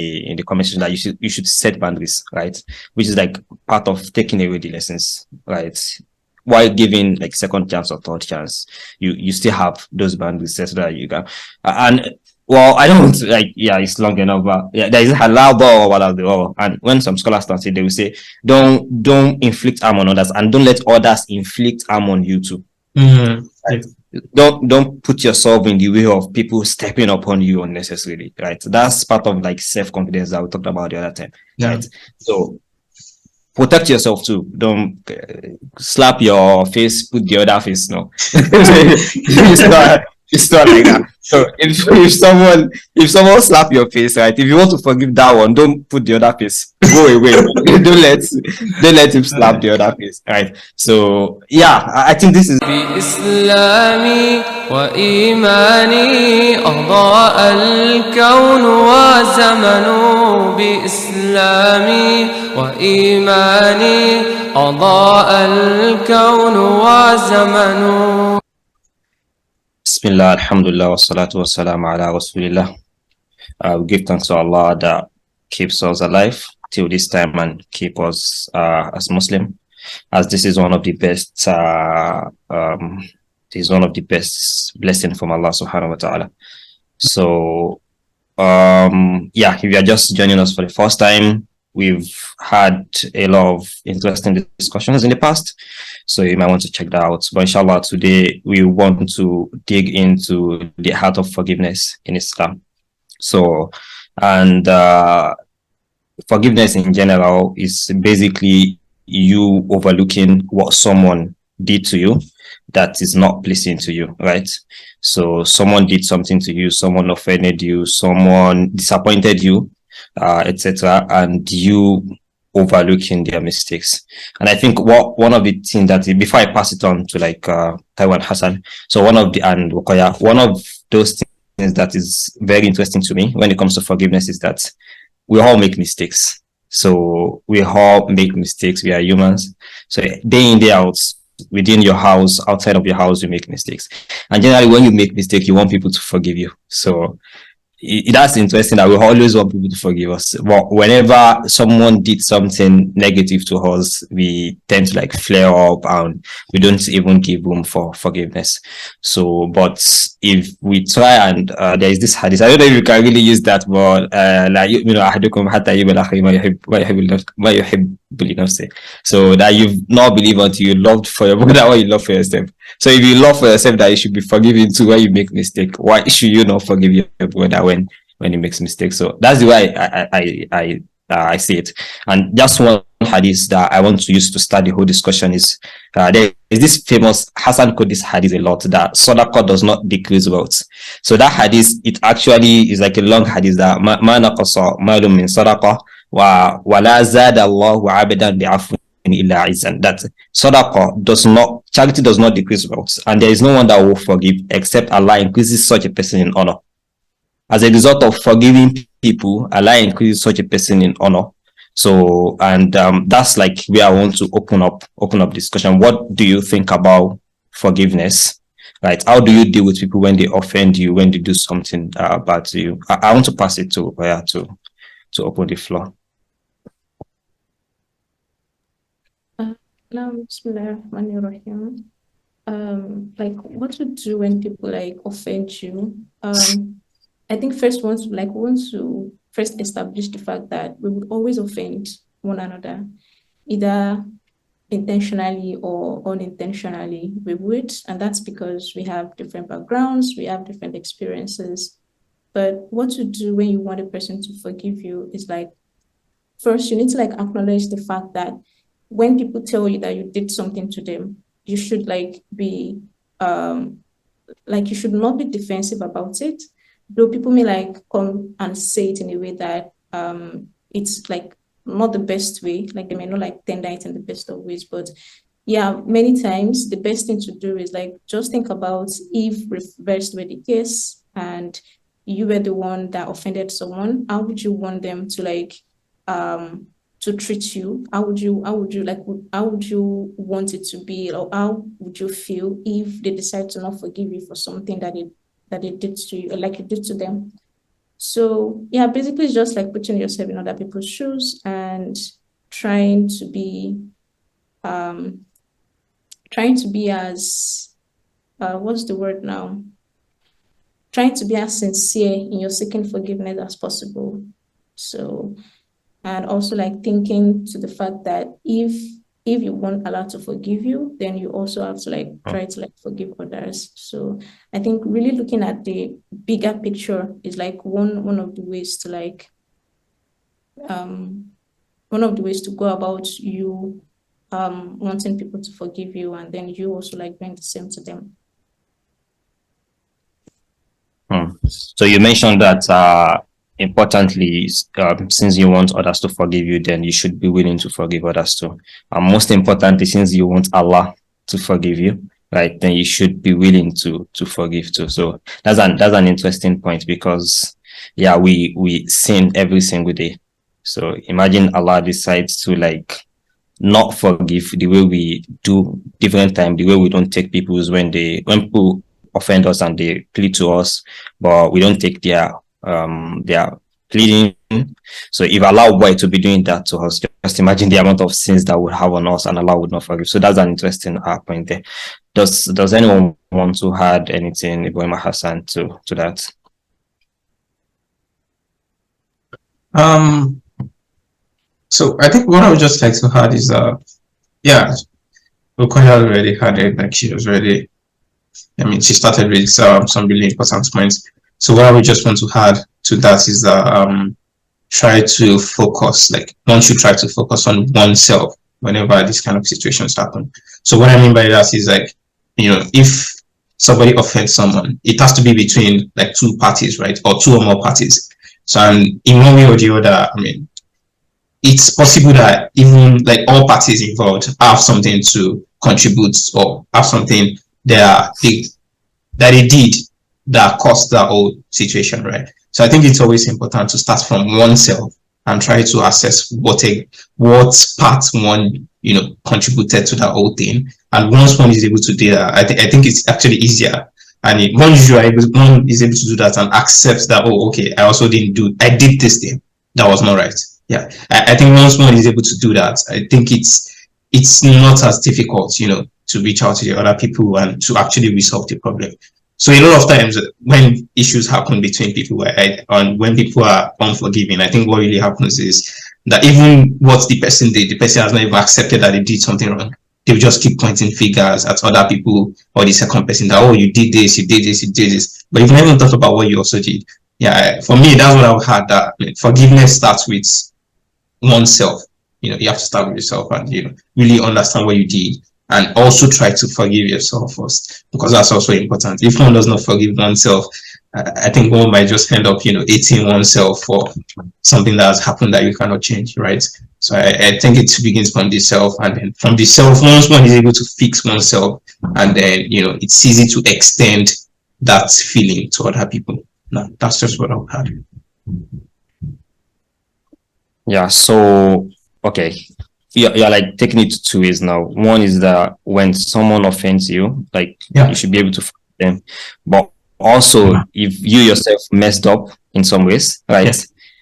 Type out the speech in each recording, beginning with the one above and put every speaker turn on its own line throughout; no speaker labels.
in the comment section that you should set boundaries, right? Which is like part of taking away the lessons, right? While giving like second chance or third chance, you still have those boundaries set so that you can. And well, I don't want to like, yeah, it's long enough, but yeah, there is halal or whatever. And when some scholars start it, they will say, don't inflict harm on others, and don't let others inflict harm on you too.
Mm-hmm.
Right? Don't put yourself in the way of people stepping upon you unnecessarily, right? That's part of like self-confidence that we talked about the other time,
Yeah.
right? So protect yourself too. Don't slap your face, put the other face. No, it's not like that. So if someone slap your face, right? If you want to forgive that one, don't put the other face. Go away. Don't let him slap the other face, right? So yeah, I think this is.
بإسلامي وإيماني أضاء الكون وزمن بإسلامي وإيماني أضاء الكون وزمن
بسم الله الحمد لله والصلاة والسلام على رسول الله. We give thanks to Allah that keeps us alive till this time and keep us as Muslim, as this is one of the best this is one of the best blessing from Allah subhanahu wa ta'ala. So yeah, if you are just joining us for the first time, we've had a lot of interesting discussions in the past, so you might want to check that out. But inshallah, today we want to dig into the heart of forgiveness in Islam. So, and forgiveness in general is basically you overlooking what someone did to you that is not pleasing to you, right? So someone did something to you, someone offended you, someone disappointed you, etc., and you overlooking their mistakes. And I think one of the things that, before I pass it on to like Taiwan Hassan, so one of those things that is very interesting to me when it comes to forgiveness is that we all make mistakes. So we all make mistakes. We are humans. So day in, day out, within your house, outside of your house, you make mistakes. And generally, when you make mistakes, you want people to forgive you. So that's interesting that we always want people to forgive us. But whenever someone did something negative to us, we tend to like flare up and we don't even give room for forgiveness. So, but if we try and there is this hadith, I don't know if you can really use that, but like you know, أحدكم حتى يحب الآخر ما يحب لنفسه. So that you've not believed until you loved for your brother what you love for yourself. So if you love for yourself that you should be forgiven too when you make mistake, why should you not forgive your brother when he makes mistakes? So that's the way I see it. And just one hadith that I want to use to start the whole discussion is there is this famous Hassan quote this hadith a lot that sadaqah does not decrease wealth. So that hadith, it actually is like a long hadith that ma naqasa malum min sadaqah wa la zada Allahu abadan bi'afwin illa izan. That sadaqah does not, charity does not decrease wealth, and there is no one that will forgive except Allah increases such a person in honor. As a result of forgiving people, Allah increases such a person in honor. So, and that's like where I want to open up discussion. What do you think about forgiveness? Right? How do you deal with people when they offend you, when they do something bad to you? I want to pass it to Oya to open the floor.
Like what to do when people like offend you? I think first want to first establish the fact that we would always offend one another, either intentionally or unintentionally we would, and that's because we have different backgrounds, we have different experiences. But what to do when you want a person to forgive you is like, first you need to like acknowledge the fact that when people tell you that you did something to them, you should like be you should not be defensive about it. Though people may like come and say it in a way that it's like not the best way, like they may not like tender it in the best of ways. But yeah, many times the best thing to do is like just think about if reversed were the case and you were the one that offended someone, how would you want them to like to treat you? How would you want it to be, or how would you feel if they decide to not forgive you for something that they did to you, or like you did to them? So yeah, basically it's just like putting yourself in other people's shoes and trying to be as what's the word now? Trying to be as sincere in your seeking forgiveness as possible. So, and also like thinking to the fact that if you want Allah to forgive you, then you also have to like try to like forgive others. So I think really looking at the bigger picture is like one of the ways to like one of the ways to go about you wanting people to forgive you, and then you also like doing the same to them.
So you mentioned that importantly, since you want others to forgive you, then you should be willing to forgive others too. And most importantly, since you want Allah to forgive you, right, then you should be willing to forgive too. So that's an interesting point, because yeah, we sin every single day. So imagine Allah decides to like not forgive the way we do different time, the way we don't take people's when people offend us and they plead to us, but we don't take their pleading. So if Allah were to be doing that to us, just imagine the amount of sins that would have on us, and Allah would not forgive. So that's an interesting point there. Does anyone want to add anything, Ibrahim Hassan, to that?
So I think what I would just like to add is yeah, Rukoya already had it, like she was already, I mean, she started with some really important points. So what I would just want to add to that is that try to focus, like one should try to focus on oneself whenever these kind of situations happen. So what I mean by that is like, you know, if somebody offends someone, it has to be between like two parties, right? Or two or more parties. So in one way or the other, I mean, it's possible that even like all parties involved have something to contribute or have something that they did that caused that whole situation, right? So I think it's always important to start from oneself and try to assess what part one, you know, contributed to that whole thing. And once one is able to do that, I think it's actually easier. And one is able to do that and accept that, oh, okay, I did this thing that was not right. Yeah, I think once one is able to do that, I think it's not as difficult, you know, to reach out to the other people and to actually resolve the problem. So a lot of times when issues happen between people and when people are unforgiving, I think what really happens is that even what the person did, the person has not even accepted that they did something wrong. They'll just keep pointing fingers at other people or the second person that, oh, you did this, you did this, you did this. But you've never thought about what you also did. Yeah, for me, that's what I've had, that forgiveness starts with oneself. You know, you have to start with yourself and, you know, really understand what you did and also try to forgive yourself first, because that's also important. If one does not forgive oneself, I think one might just end up, you know, hating oneself for something that has happened that you cannot change, right? So I think it begins from the self, and then from the self, once one is able to fix oneself, and then, you know, it's easy to extend that feeling to other people. No, that's just what I've had.
Yeah, so okay, you're like taking it to two ways now. One is that when someone offends you, like you should be able to forgive them, but also if you yourself messed up in some ways, right?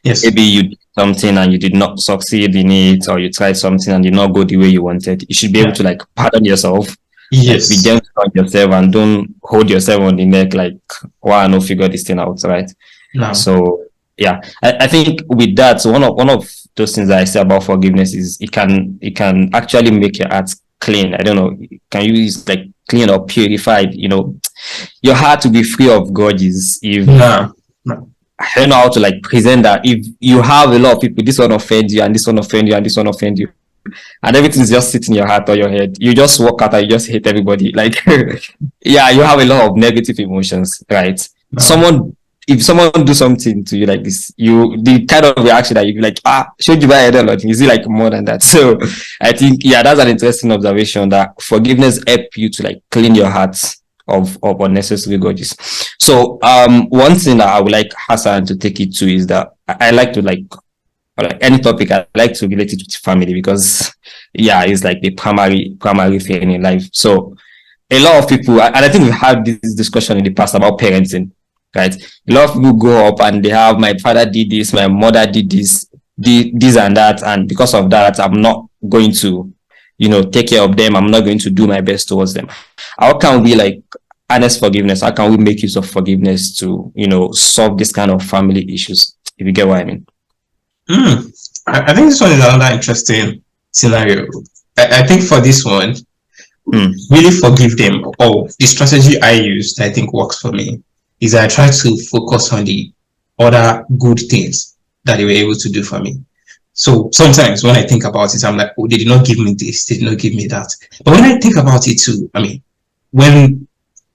Yes.
Maybe you did something and you did not succeed in it, or you tried something and did not go the way you wanted. You should be able to like pardon yourself.
Yes.
Like, be gentle on yourself and don't hold yourself on the neck like, why I no figure this thing out, right?
No.
So yeah, I think with that, so one of those things that I say about forgiveness is it can actually make your heart clean. I don't know, can you use like clean or purified? You know, your heart to be free of grudges. If
no.
I don't know how to like present that. If you have a lot of people, this one offend you and this one offend you and this one offend you, and everything's just sitting in your heart or your head, you just walk out and you just hate everybody. Like, yeah, you have a lot of negative emotions, right? No. If someone do something to you like this, the kind of reaction that you be like, should you buy a lot? Is it like more than that? So I think, yeah, that's an interesting observation, that forgiveness help you to like clean your heart of unnecessary grudges. So one thing that I would like Hassan to take it to is that I like to like any topic, I like to relate it with family, because yeah, it's like the primary thing in life. So a lot of people, and I think we've had this discussion in the past about parenting. right? A lot of people grow up and they have, my father did this, my mother did this and that, and because of that, I'm not going to, take care of them. I'm not going to do my best towards them. How can we like honest forgiveness? How can we make use of forgiveness to, solve this kind of family issues? If you get what I mean.
I think this one is another interesting scenario. I think for this one, really forgive them. Or the strategy I used, I think works for me, is I try to focus on the other good things that they were able to do for me. So sometimes when I think about it, I'm like, oh, they did not give me this, they did not give me that. But when I think about it too, I mean, when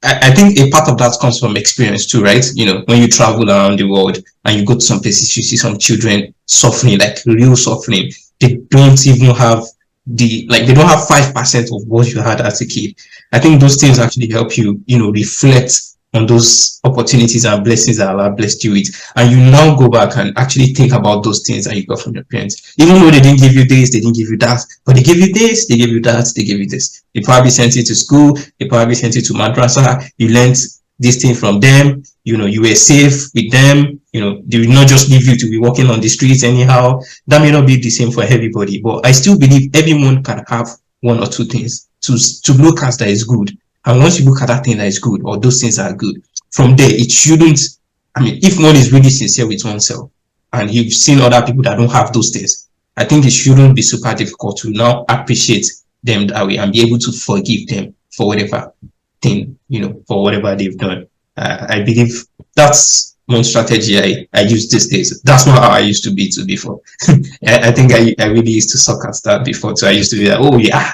I think a part of that comes from experience too, right? When you travel around the world and you go to some places, you see some children suffering, like real suffering. They don't even have they don't have 5% of what you had as a kid. I think those things actually help you, reflect on those opportunities and blessings that Allah blessed you with. And you now go back and actually think about those things that you got from your parents. Even though they didn't give you this, they didn't give you that, but they gave you this, they gave you that, they gave you this. They probably sent you to school, they probably sent you to madrasa, you learned this thing from them, you were safe with them, they will not just leave you to be walking on the streets anyhow. That may not be the same for everybody, but I still believe everyone can have one or two things to look at that is good. And once you look at that thing that is good, or those things are good, from there, it shouldn't, if one is really sincere with oneself, and you've seen other people that don't have those things, I think it shouldn't be super difficult to now appreciate them that way and be able to forgive them for whatever thing, for whatever they've done. I believe that's one strategy I use these days. That's not how I used to be before. I think I really used to suck at that before. So I used to be like, oh yeah,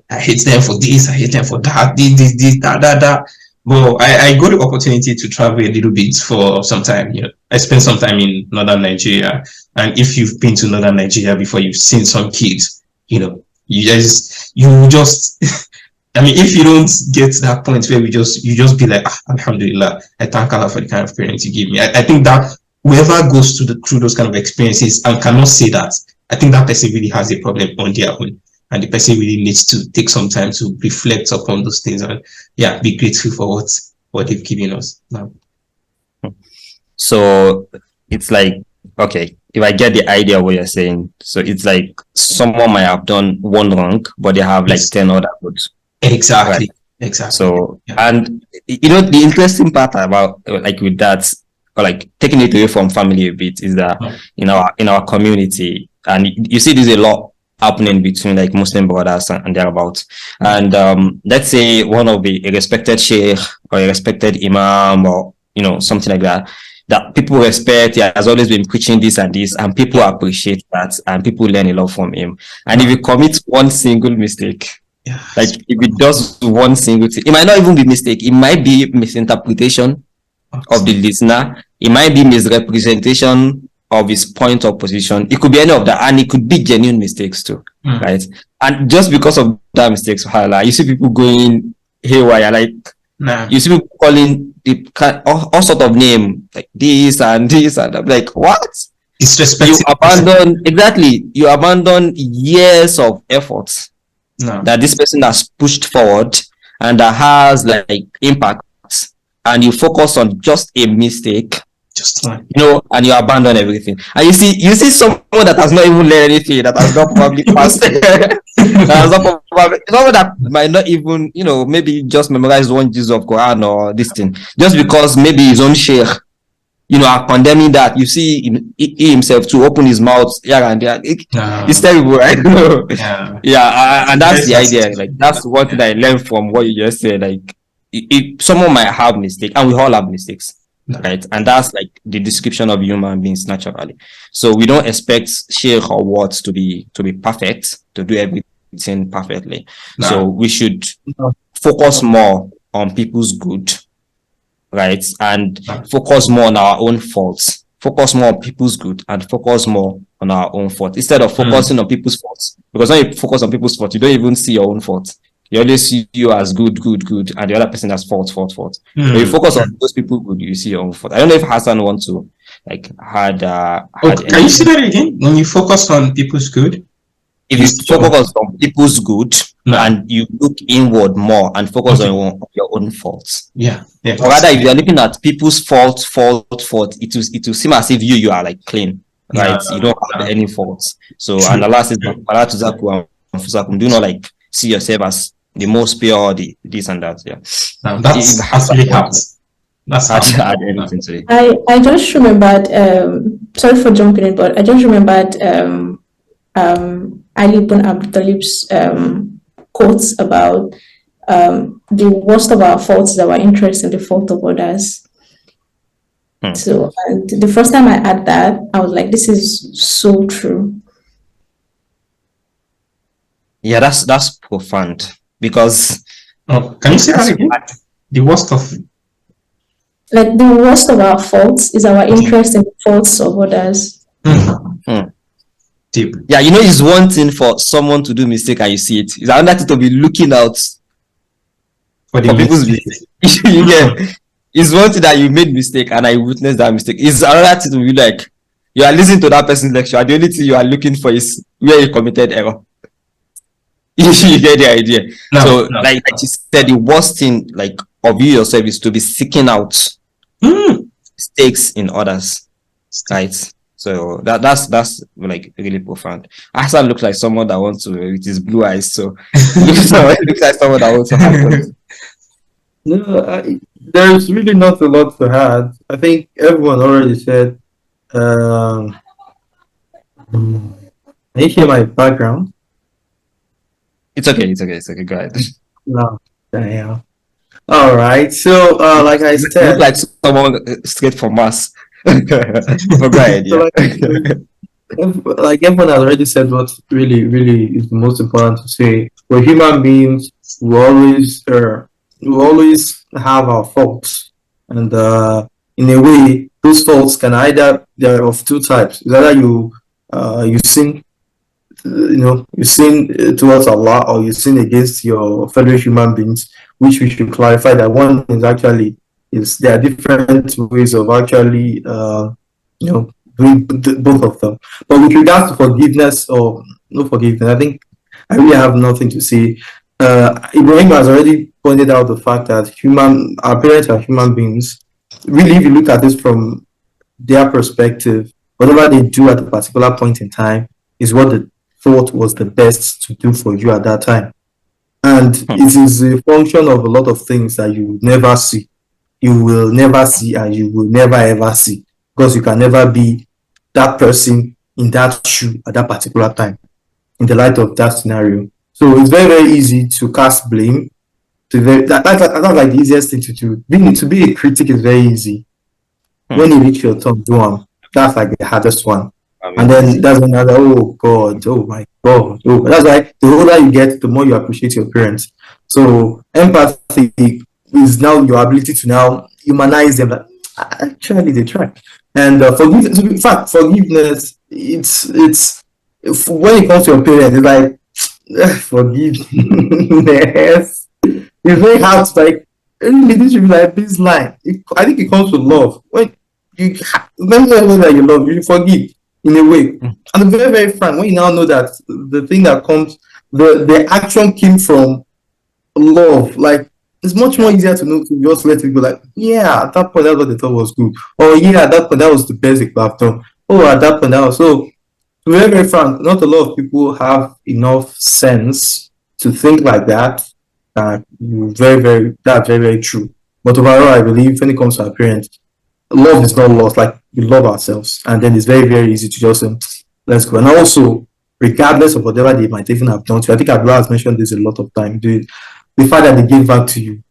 I hate them for this, I hate them for that, this, that. But I got the opportunity to travel a little bit for some time. I spent some time in northern Nigeria, and if you've been to northern Nigeria before, you've seen some kids. You just if you don't get to that point where you just be like, Alhamdulillah, I thank Allah for the kind of parents you give me. I think that whoever goes through those kind of experiences and cannot say that, I think that person really has a problem on their own. And the person really needs to take some time to reflect upon those things and be grateful for what they've given us now.
So it's like, okay, if I get the idea of what you're saying, so it's like someone might have done one wrong, but they have like 10 other goods.
Exactly.
Right?
Exactly.
So, and the interesting part about like with that, or like taking it away from family a bit, is that in our community, and you see this a lot happening between like Muslim brothers and thereabouts. And let's say one of a respected sheikh or a respected imam or something like that people respect, he has always been preaching this and this, and people appreciate that, and people learn a lot from him. And if you commit one single mistake, like if it does one single thing, it might not even be mistake, it might be misinterpretation of the listener, it might be misrepresentation of his point of position, it could be any of that, and it could be genuine mistakes too, right? And just because of that mistakes, you see people going haywire, like you see people calling all sort of name, like this and this, and I'm like, what?
It's respectful.
You abandon years of efforts that this person has pushed forward and that has like impact, and you focus on just a mistake, and you abandon everything. And you see someone that has not even learned anything, that has not probably passed, someone that might not even, maybe just memorize one juz of Quran or this thing, just because maybe his own sheikh, are condemning that. You see he himself to open his mouth here and there. It's terrible, right? And that's the idea. Like that's one thing I learned from what you just said. Like someone might have mistakes, and we all have mistakes. Right, and that's like the description of human beings naturally. So we don't expect sheikh or words to be perfect, to do everything perfectly. So we should focus more on people's good, right, and focus more on our own faults. Focus more on people's good and focus more on our own faults instead of focusing on people's faults. Because when you focus on people's faults, you don't even see your own faults. You always see you as good, and the other person has fault. When you focus on those people good, you see your own fault. I don't know if Hassan wants to like had
can you say that again? When you focus on people's good,
if you focus on people's good
No.
and you look inward more and focus on your own faults.
Yeah.
Or rather, if you're looking at people's fault, it will seem as if you are like clean, right? You don't have any faults. So,
True.
and Allah says, do not like see yourself as the most pure or the this and that. Yeah.
That's actually helps. That's
add anything to it.
I just remembered, sorry for jumping in, but I just remembered Ali ibn Abi Talib's quotes about the worst of our faults is our interest in the fault of others. So, and the first time I had that, I was like, this is so true.
Yeah, that's profound because.
Oh, can you say that again? The worst of.
Like the worst of our faults is our interest in the faults of others.
Deep.
Yeah, it's one thing for someone to do mistake and you see it. It's another thing to be looking out for people's mistake. It's one thing that you made mistake and I witnessed that mistake. It's another thing to be like, you are listening to that person's lecture and the only thing you are looking for is where you committed error. You get the idea. Like you said, the worst thing like of you yourself is to be seeking out mistakes in others, right? So that's like really profound. Asa looks like someone that wants to with his blue eyes. So it looks like someone that wants to have.
No, there's really not a lot to add. I think everyone already said. Can you hear my background?
It's okay. Go ahead.
No, damn. All right. So, like I said,
look like someone straight from Mars. But go ahead. Yeah.
Like everyone has already said, what really, really is the most important to say. We're human beings. We always have our faults, and in a way, those faults can they're of two types. It's either you sin. You sin towards Allah, or you sin against your fellow human beings, which we should clarify that one is there are different ways of actually doing both of them. But with regards to forgiveness or no forgiveness, I think I really have nothing to say. Ibrahim has already pointed out the fact that our parents are human beings. Really, if you look at this from their perspective, whatever they do at a particular point in time is what the thought was the best to do for you at that time. And it is a function of a lot of things that you never see. You will never see and you will never ever see, because you can never be that person in that shoe at that particular time in the light of that scenario. So it's very, very easy to cast blame. That's like the easiest thing to do. To be a critic is very easy. When you reach your turn, do one. That's like the hardest one. And then that's another, oh God, oh my God. Oh, that's why the older you get, the more you appreciate your parents. So empathy is now your ability to now humanize them. Like, actually, they try. And forgiveness, in fact, forgiveness, it's when it comes to your parents, it's like, forgiveness. It's very hard to like, really, this should be like baseline. I think it comes with love. When you remember that you love, you forgive. In a way, and very, very frank, when you now know that the thing that comes, the action came from love, like it's much more easier to know to just let it go. Like, yeah, at that point, that's what they thought was good. Or yeah, at that point, that was the best they could have done. Oh, at that point, that was so. To be very, very frank, not a lot of people have enough sense to think like that. That's very, very true. But overall, I believe when it comes to our parents, love is not lost. Like, we love ourselves, and then it's very, very easy to just let's go. And also, regardless of whatever they might even have done to you, I think Abdullah has mentioned this a lot of times. The fact that they gave back to you,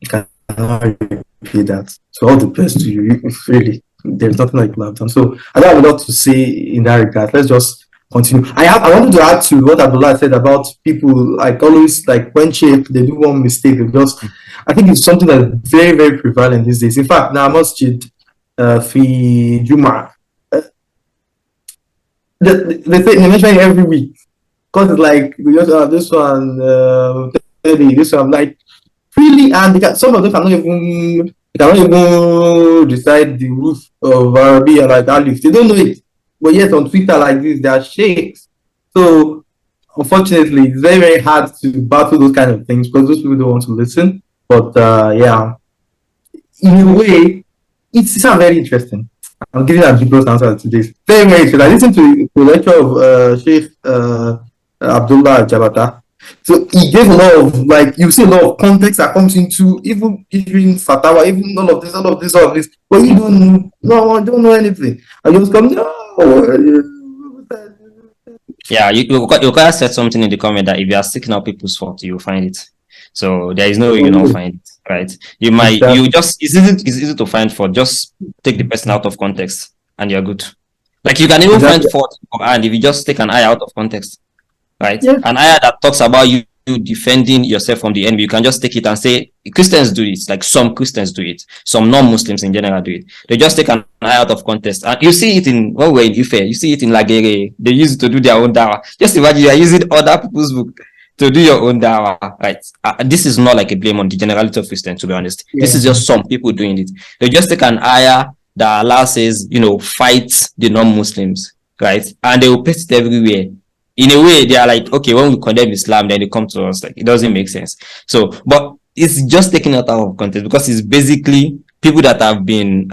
you cannot repay that. So all the best to you. Really, there's nothing like love done. So I don't have a lot to say in that regard. Let's just continue. I wanted to add to what Abdullah said about people like always like when they do one mistake, I think it's something that's very, very prevalent these days. In fact, now masjid. Fi Juma. They mention it every week because it's like we just have this one, this one, like really, and some of them cannot even decide the roof of Arabia like Alif. They don't know it, but yet on Twitter like this, they are sheikhs. So unfortunately, it's very, very hard to battle those kind of things because those people don't want to listen. But yeah, in a way, it's not very interesting. I'm giving a ambiguous answer to this. Very, very interesting. I listened to the lecture of Sheikh Abdullah Jabata. So he gave a lot of, like, you see a lot of context that comes into even issuing fatwa, even all of this, all of this, all of this. But you don't know, don't know anything. I just come, no.
Yeah, you guys said something in the comment that if you are seeking out people's fault, you will find it. So there is no way you don't find it, right? You might you just it's easy to find fault. Just take the person out of context and you're good. Like you can even find fault in Quran if you just take an ayah out of context, right?
Yeah.
An ayah that talks about you defending yourself from the enemy, you can just take it and say Christians do it. Like some Christians do it, some non-Muslims in general do it. They just take an ayah out of context, and you see it in when we're in Ife, you see it in Lagere. They use it to do their own dawah. Just imagine you are using other people's book to do your own dawah, right? This is not like a blame on the generality of Christians, to be honest. Yeah. This is just some people doing it. They just take an ayah that Allah says, fight the non-Muslims, right? And they will paste it everywhere. In a way, they are like, okay, when we condemn Islam, then they come to us. Like, it doesn't make sense. So, but it's just taken out of context because it's basically people that have been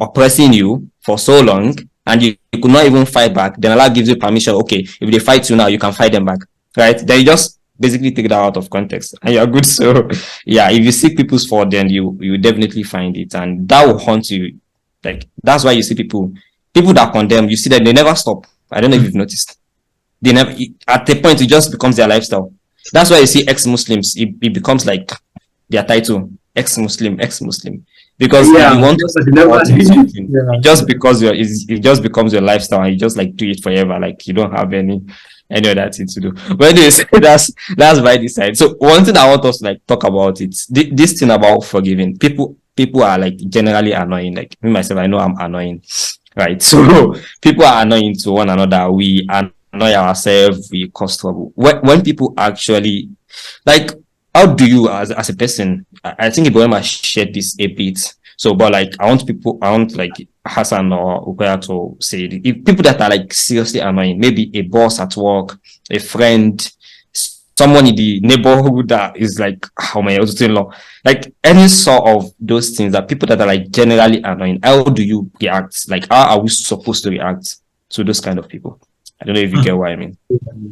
oppressing you for so long and you could not even fight back. Then Allah gives you permission. Okay, if they fight you now, you can fight them back, right? Then you just basically take that out of context and you're good. So, yeah, if you seek people's fault, then you definitely find it and that will haunt you. Like, that's why you see people that condemn, you see that they never stop. I don't know if you've noticed. They never, at the point, it just becomes their lifestyle. That's why you see ex-Muslims, it becomes like their title, ex-Muslim. Because if you want to something, it just becomes your lifestyle and you just like do it forever. Like you don't have any other thing to do. But anyways, that's by the side. So one thing I want us to like talk about it, this thing about forgiving. People are like generally annoying. Like me myself, I know I'm annoying. Right. So people are annoying to one another. We annoy ourselves, we cause trouble. When people actually, like, how do you as a person, I think Ibrahim has shared this a bit. So, but like, I want like Hassan or Ukoya to say it. If people that are like seriously annoying, maybe a boss at work, a friend, someone in the neighborhood that is like, how my in-law, like any sort of those things that people that are like generally annoying, how do you react? Like, how are we supposed to react to those kind of people? I don't know if you get what I mean.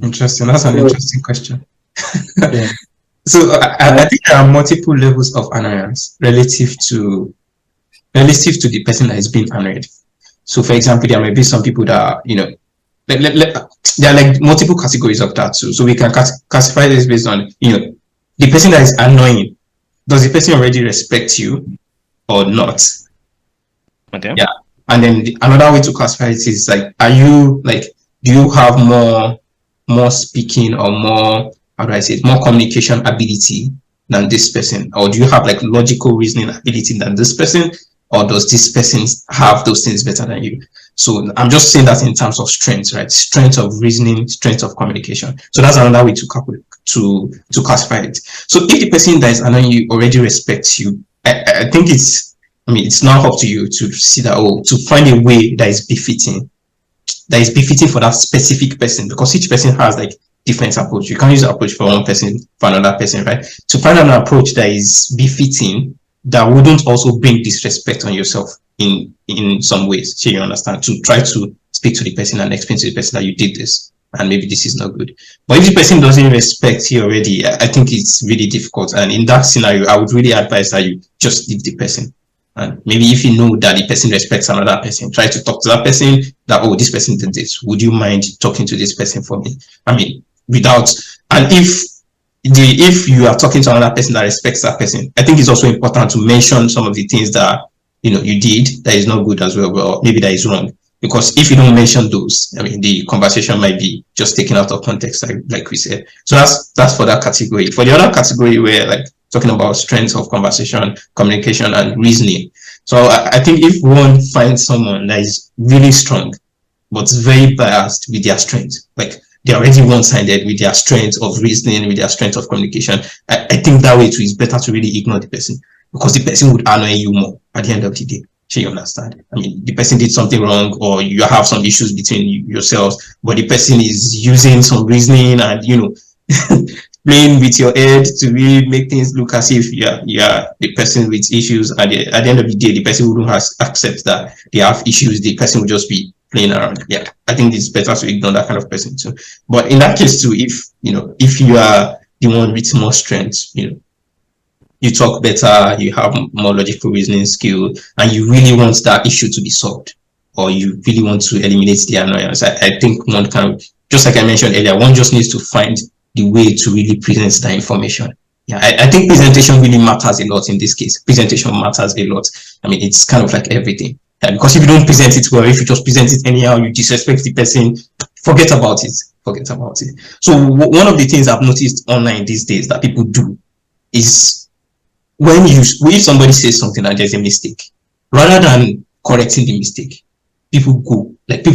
Interesting. That's an interesting question. Yeah. So I think there are multiple levels of annoyance relative to the person that is being annoyed. So, for example, there may be some people that there are like multiple categories of that too. So we can classify this based on the person that is annoying. Does the person already respect you or not?
Okay.
Yeah. And then another way to classify it is like, are you like, do you have more speaking or more, how do I say it, more communication ability than this person? Or do you have like logical reasoning ability than this person? Or does this person have those things better than you? So I'm just saying that in terms of strength, right? Strength of reasoning, strength of communication. So that's another way to classify it. So if the person that is annoying you already respects you, I think it's now up to you to see that, to find a way that is befitting for that specific person, because each person has like different approach. You can't use an approach for one person for another person, right? To find an approach that is befitting, that wouldn't also bring disrespect on yourself in some ways. So you understand, to try to speak to the person and explain to the person that you did this and maybe this is not good. But if the person doesn't respect you already, I think it's really difficult. And in that scenario, I would really advise that you just leave the person. And maybe if you know that the person respects another person, try to talk to that person that, this person did this. Would you mind talking to this person for me? If you are talking to another person that respects that person, I think it's also important to mention some of the things that you did that is not good as well, or maybe that is wrong. Because if you don't mention those, the conversation might be just taken out of context, like we said. So that's for that category. For the other category, where like talking about strength of conversation, communication, and reasoning. So I think if one finds someone that is really strong, but very biased with their strength, like they're already one-sided with their strength of reasoning, with their strength of communication, I think that way too is better to really ignore the person, because the person would annoy you more at the end of the day. You understand? I mean, the person did something wrong, or you have some issues between yourselves, but the person is using some reasoning and, you know, playing with your head to really make things look as if you're the person with issues. At the end of the day, the person who has accept that they have issues, the person will just be playing around. Yeah, I think it's better to ignore that kind of person too. But in that case too, if you are the one with more strength, you talk better, you have more logical reasoning skill, and you really want that issue to be solved, or you really want to eliminate the annoyance, I think one can, just like I mentioned earlier, one just needs to find the way to really present that information. Yeah, I think presentation really matters a lot in this case. Presentation matters a lot. I mean, it's kind of like everything. Because if you don't present it well, if you just present it anyhow, you disrespect the person, forget about it. Forget about it. So one of the things I've noticed online these days that people do is if somebody says something and there's a mistake, rather than correcting the mistake, people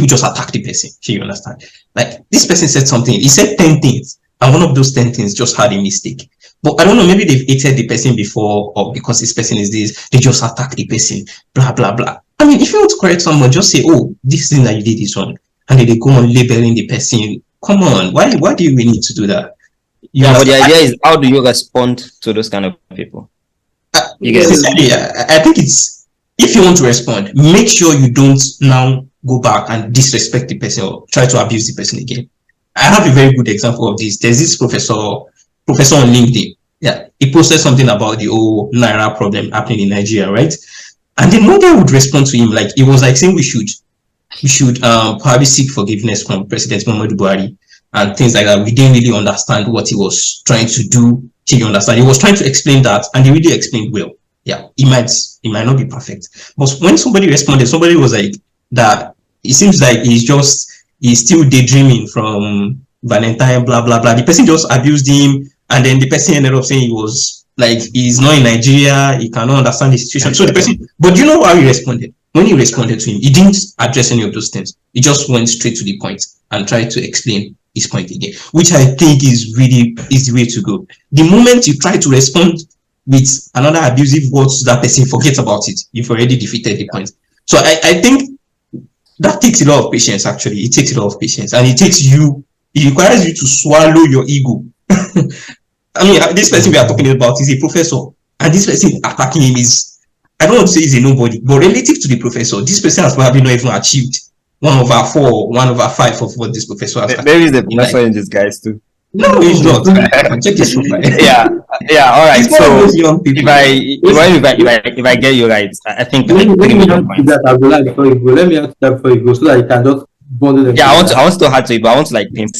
just attack the person. You understand? Like, this person said something, he said 10 things, and one of those 10 things just had a mistake. But I don't know, maybe they've hated the person before, or because this person is this, they just attack the person, blah, blah, blah. I mean, if you want to correct someone, just say, oh, this thing that you did is wrong. And then they go on labeling the person. Come on, why do you really need to do that?
But the idea is, how do you respond to those kind of people?
I think it's, if you want to respond, make sure you don't now go back and disrespect the person or try to abuse the person again. I have a very good example of this. There's this professor on LinkedIn. Yeah, he posted something about the whole Naira problem happening in Nigeria, right? And then one guy would respond to him, like, it was like saying we should probably seek forgiveness from President Muhammadu Buhari and things like that. We didn't really understand what he was trying to do. You understand? He was trying to explain that, and he really explained well. Yeah, it might not be perfect, but when somebody responded, somebody was like, that it seems like he's still daydreaming from Valentine, blah blah blah. The person just abused him, and then the person ended up saying he was like, he's not in Nigeria, he cannot understand the situation. So the person, but do you know how he responded? When he responded to him, he didn't address any of those things. He just went straight to the point and tried to explain his point again, which I think is the way to go. The moment you try to respond with another abusive word to that person, forget about it. You've already defeated the point. So I think that takes a lot of patience, actually. It takes a lot of patience, and it requires you to swallow your ego. I mean, this person we are talking about is a professor, and this person attacking him is, I don't want to say he's a nobody, but relative to the professor, this person has probably not even achieved 1/4, 1/5 of what this professor has.
Maybe he's the professor in disguise too.
No, he's not. Check his profile.
Yeah, all right. So if I get you right, I think
Let me ask that as well before you go. Let me ask that before you go, so that you can just bundle them.
Yeah, I want to add to it, but I want to like paint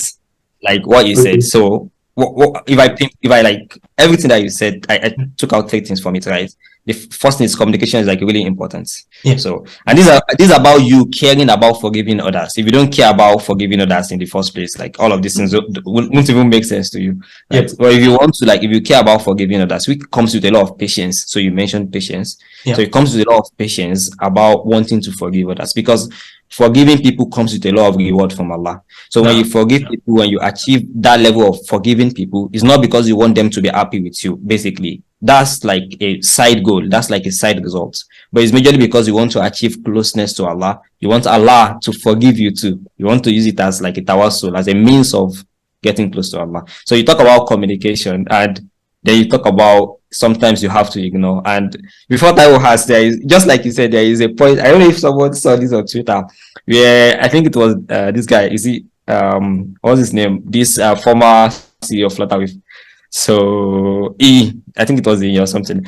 like what you said. So if I like everything that you said, I took out 3 things from it, right? The first thing is communication is like really important.
Yeah.
So, and these are about you caring about forgiving others. If you don't care about forgiving others in the first place, like all of these things won't even make sense to you. Right?
Yep.
But if you want to, like, if you care about forgiving others, which comes with a lot of patience. So you mentioned patience.
Yeah.
So it comes with a lot of patience about wanting to forgive others, because forgiving people comes with a lot of reward from Allah. So when you forgive people, when you achieve that level of forgiving people, it's not because you want them to be happy with you. Basically, that's like a side goal. That's like a side result. But it's majorly because you want to achieve closeness to Allah. You want Allah to forgive you too. You want to use it as like a tawassul, as a means of getting close to Allah. So you talk about communication, and then you talk about sometimes you have to ignore. And before Taiwo has, there is, just like you said, there is a point. I don't know if someone saw this on Twitter, where I think it was this guy. Is he what's his name? This former CEO of Flutterwave. So I think it was E or something.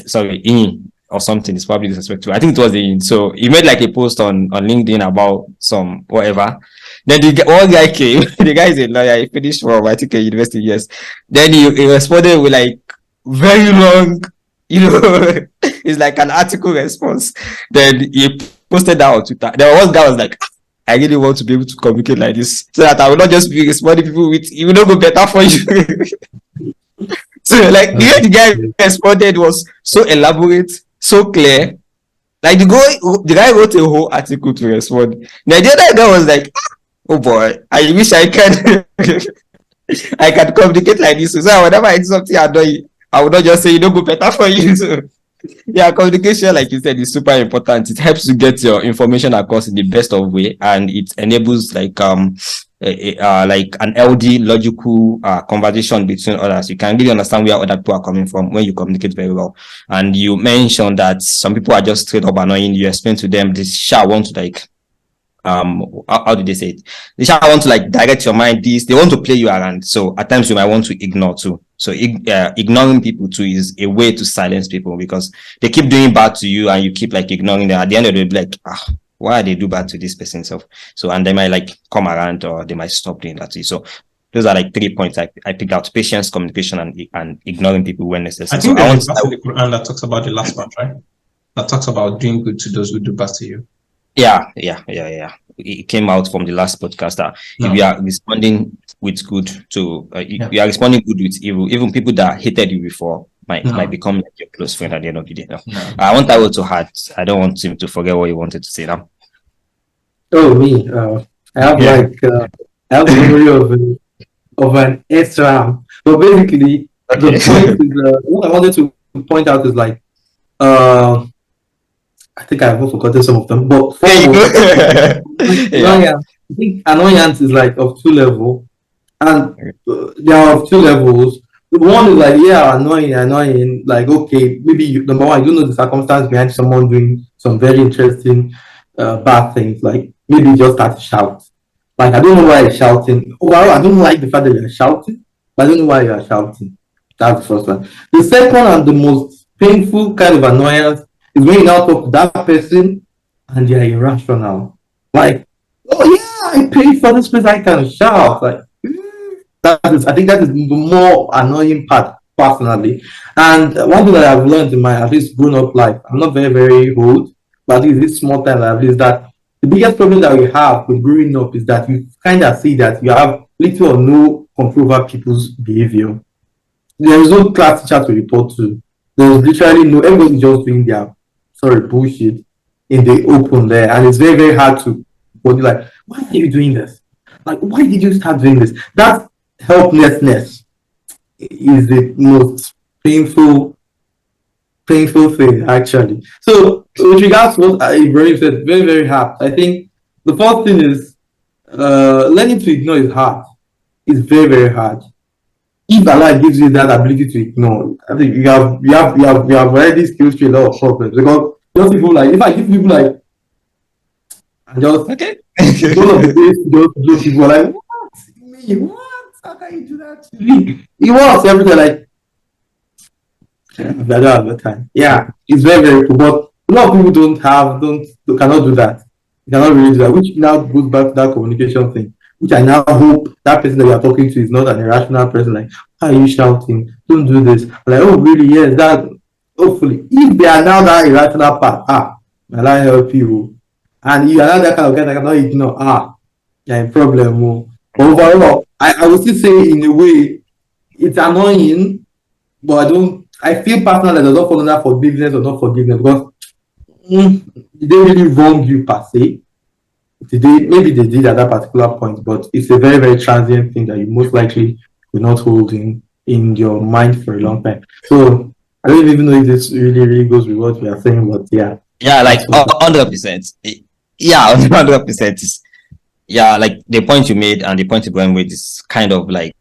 Sorry, E or something. It's probably disrespectful. I think it was E. So he made like a post on LinkedIn about some whatever. Then one guy came. The guy is a lawyer. He finished from, I think, a university. Yes. Then he responded with like very long, it's like an article response. Then he posted that on Twitter. Then one guy was like, I really want to be able to communicate like this, so that I will not just be responding people with, it will not go better for you. So like the way the guy responded was so elaborate, so clear. Like the guy wrote a whole article to respond. Now the other guy was like, oh boy, I wish I can I can communicate like this. So whenever I do something I would not just say, it don't go better for you. So Yeah, communication, like you said, is super important. It helps you get your information across in the best of way, and it enables like an LD logical conversation between others. You can really understand where other people are coming from when you communicate very well. And you mentioned that some people are just straight up annoying. You explain to them this shall want to like how do they say it? They shall want to like direct your mind. This they want to play you around. So at times you might want to ignore too. So ignoring people too is a way to silence people because they keep doing bad to you and you keep like ignoring them. At the end of the day, be like, why they do bad to this person? So and they might like come around or they might stop doing that to you. So those are like 3 points I picked out: patience, communication, and ignoring people when necessary.
I think
So
there's a verse in the Quran that talks about the last part, right? That talks about doing good to those who do bad to you.
Yeah. It came out from the last podcast that if you are responding with good to, you are responding good with evil, even people that hated you before might become like your close friend at the end of the day. No. I want that to add. I don't want him to forget what he wanted to say now.
Oh, me. I have I have the memory of an extra. But basically, the point is what I wanted to point out is like I think I've forgotten some of them. But foremost, annoyance. I think annoyance is like of two level, and they are of two levels. The one is like, yeah, annoying. Like, okay, maybe number one, you don't know the circumstance behind someone doing some very interesting bad things. Like maybe you just start to shout. Like I don't know why you're shouting. Overall, I don't like the fact that you're shouting, but I don't know why you're shouting. That's the first one. The second and the most painful kind of annoyance is when you now talk to that person and they're irrational. Like, oh yeah, I paid for this place, I can shout. Like I think that is the more annoying part personally. And one thing that I've learned in my at least grown up life, I'm not very, very old, but at least this small time at least that the biggest problem that we have with growing up is that you kind of see that you have little or no control over people's behavior. There is no class teacher to report to. There is literally no everybody's just doing their bullshit in the open there. And it's very, very hard to body like, why are you doing this? Like, why did you start doing this? That helplessness is the most painful thing actually. So with regards to what Ibrahim said, very, very hard. I think the first thing is learning to ignore is hard. It's very, very hard. If Allah gives you that ability to ignore, I think you have already skills to a lot of problems because those people like if I give people like and just one of the ways those people are like what? How can you do that to me? It was everything like I don't have the time. Yeah, it's very, very cool. But a lot of people cannot do that. They cannot really do that, which now goes back to that communication thing. Which I now hope that person that you are talking to is not an irrational person. Like, why are you shouting? Don't do this. Like, oh, really? Yes, that. Hopefully, if they are now that irrational part, may I help you? And you are not that kind of guy that cannot ignore. You're a problem. But overall, I would still say in a way, it's annoying, but I feel personally that does not fall under forgiveness or not forgiveness because they really wrong you per se. Maybe they did at that particular point, but it's a very, very transient thing that you most likely will not hold in your mind for a long time. So I don't even know if this really, really goes with what we are saying, but yeah.
Yeah, like 100%. Yeah, 100%. Yeah, like the point you made and the point you brought with is kind of like,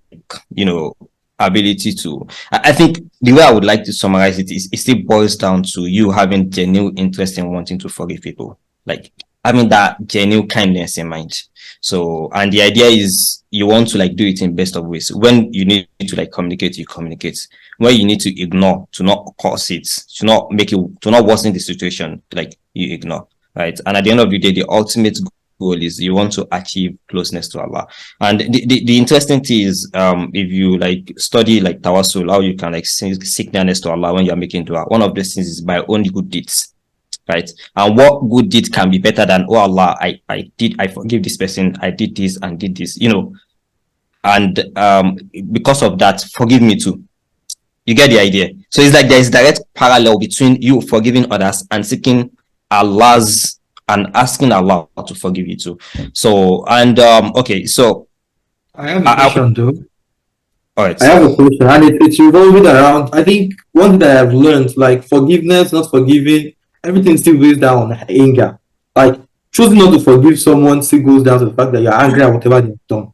ability to. I think the way I would like to summarize it is it still boils down to you having genuine interest in wanting to forgive people. Like having that genuine kindness in mind. So, and the idea is you want to like do it in best of ways. When you need to like communicate, you communicate. When you need to ignore, to not cause it, to not worsen the situation, like you ignore, right? And at the end of the day, the ultimate goal is you want to achieve closeness to Allah. And the interesting thing is, if you like study like tawassul, how you can like seek nearness to Allah when you're making dua. One of those things is by only good deeds. Right, and what good deed can be better than, oh Allah, I forgive this person, I did this and did this, and because of that, forgive me too. You get the idea? So it's like there is direct parallel between you forgiving others and seeking Allah's and asking Allah to forgive you too. So and okay, so
I have a question though.
All right.
I have a question, and it's revolving around. I think one thing that I've learned, like forgiveness, not forgiving, everything still goes down on anger. Like choosing not to forgive someone still goes down to the fact that you're angry at whatever they've done.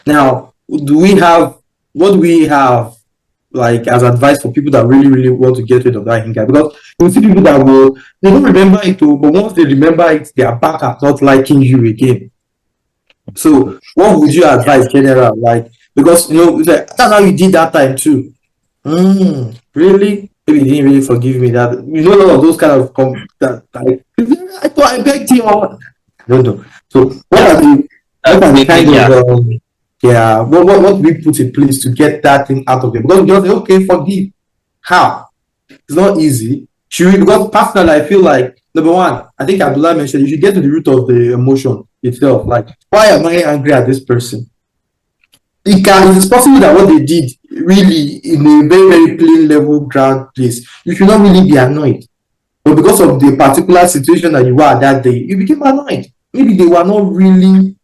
Now, what do we have like as advice for people that really, really want to get rid of that anger? Because you see people that they don't remember it, but once they remember it, they are back at not liking you again. So, what would you advise, general? Like, because it's like, that's how you did that time too. Really? Maybe you didn't really forgive me. That a lot of those kind of that like I thought I begged you. I don't know. So, what are the kind of what do we put in place to get that thing out of them? Because we just say, okay, forgive. How? It's not easy. Because personally, I feel like number one, I think Abdullah mentioned you should get to the root of the emotion itself. Like, why am I angry at this person? It is possible that what they did really in a very, very plain level ground place, you should not really be annoyed. But because of the particular situation that you were at that day, you became annoyed. Maybe they were not really,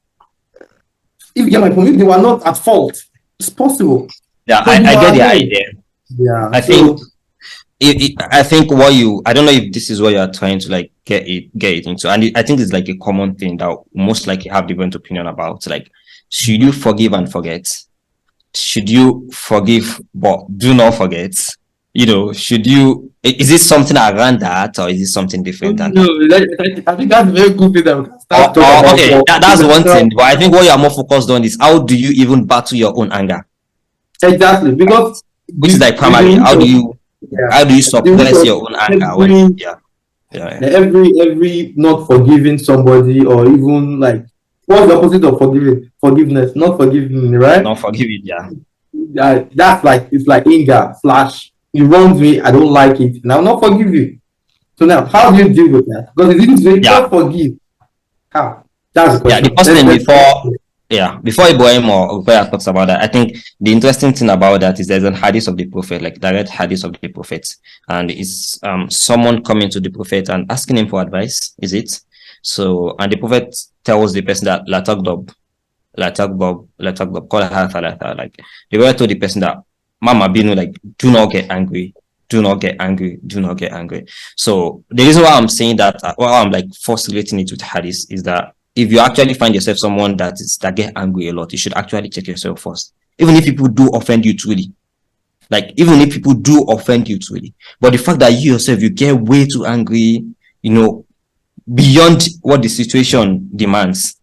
if you get my point, maybe they were not at fault. It's possible.
Yeah, I get the idea.
Yeah.
I think I think I don't know if this is what you are trying to like get it into, and I think it's like a common thing that most likely have different opinion about. Like, should you forgive and forget? Should you forgive but do not forget? Should you? Is this something around that, or is it something different than that?
I think that's a very good thing that we can start talking about.
Okay, that's one thing. But I think what you are more focused on is how do you even battle your own anger?
Exactly, because
which is like primarily how do you suppress your own anger?
Every not forgiving somebody, or even like what's the opposite of forgiveness, not forgiving, right?
Not forgiving,
that's like, it's like anger / you wronged me, I don't like it, and I'll not forgive you. So now, how do you deal with that? Because it is very forgive. How? That's the question.
The first thing before Ibrahim or Ubaya talks about that, I think the interesting thing about that is there's a hadith of the Prophet, like direct hadith of the Prophet, and it's someone coming to the Prophet and asking him for advice. Is it? So, and the Prophet tells the person that la taghdab, call her thalatha. Like the Prophet told the person that Mama Binu, like, do not get angry. Do not get angry. Do not get angry. So the reason why I'm saying that, why I'm like first relating it with hadith, is that if you actually find yourself someone that get angry a lot, you should actually check yourself first. Even if people do offend you truly. But the fact that you yourself, you get way too angry, beyond what the situation demands,